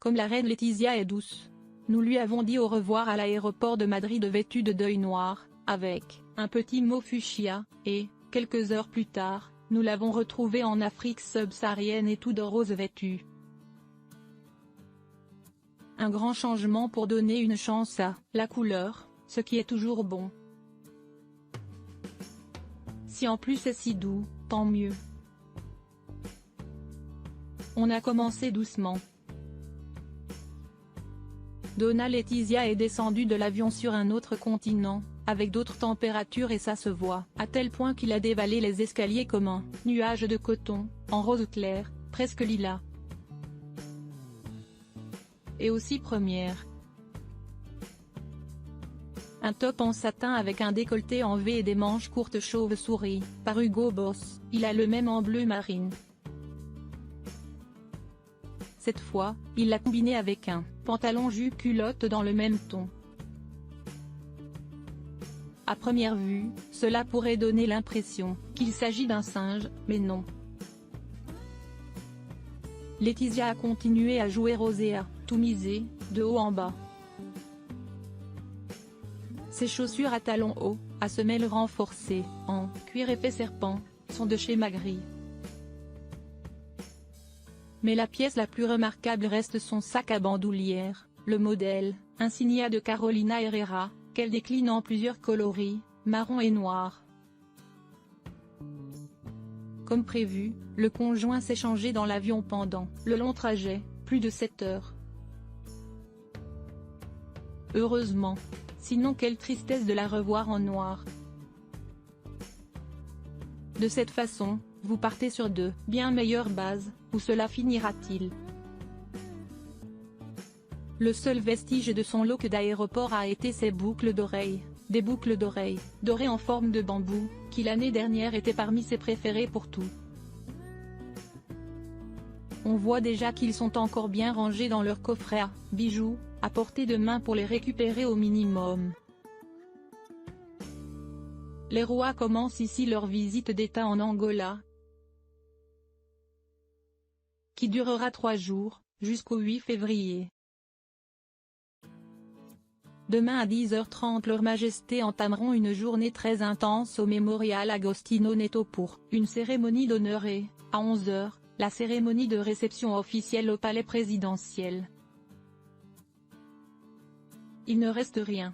comme la reine Laetitia est douce. Nous lui avons dit au revoir à l'aéroport de Madrid vêtu de deuil noir, avec un petit mot fuchsia, et, quelques heures plus tard, nous l'avons retrouvé en Afrique subsaharienne et tout de rose vêtu. Un grand changement pour donner une chance à la couleur, ce qui est toujours bon. Si en plus c'est si doux, tant mieux. On a commencé doucement. Donna Laetitia est descendue de l'avion sur un autre continent, avec d'autres températures et ça se voit, à tel point qu'il a dévalé les escaliers comme un nuage de coton, en rose clair, presque lilas. Et aussi première. Un top en satin avec un décolleté en V et des manches courtes chauve-souris, par Hugo Boss, il a le même en bleu marine. Cette fois, il l'a combiné avec un pantalon jupe culotte dans le même ton. À première vue, cela pourrait donner l'impression qu'il s'agit d'un singe, mais non. Laetitia a continué à jouer rose et à tout miser, de haut en bas. Ses chaussures à talons hauts, à semelles renforcées, en cuir épais serpent, sont de chez Magri. Mais la pièce la plus remarquable reste son sac à bandoulière, le modèle, Insignia de Carolina Herrera, qu'elle décline en plusieurs coloris, marron et noir. Comme prévu, le conjoint s'est changé dans l'avion pendant le long trajet, plus de 7 heures. Heureusement. Sinon quelle tristesse de la revoir en noir. De cette façon, vous partez sur de bien meilleures bases, où cela finira-t-il? Le seul vestige de son look d'aéroport a été ses boucles d'oreilles, des boucles d'oreilles, dorées en forme de bambou, qui l'année dernière étaient parmi ses préférées pour tout. On voit déjà qu'ils sont encore bien rangés dans leur coffret à bijoux, à portée de main pour les récupérer au minimum. Les rois commencent ici leur visite d'État en Angola, qui durera 3 jours, jusqu'au 8 février. Demain à 10h30 Leur Majesté entameront une journée très intense au Mémorial Agostinho Neto pour une cérémonie d'honneur et, à 11h, la cérémonie de réception officielle au palais présidentiel. Il ne reste rien.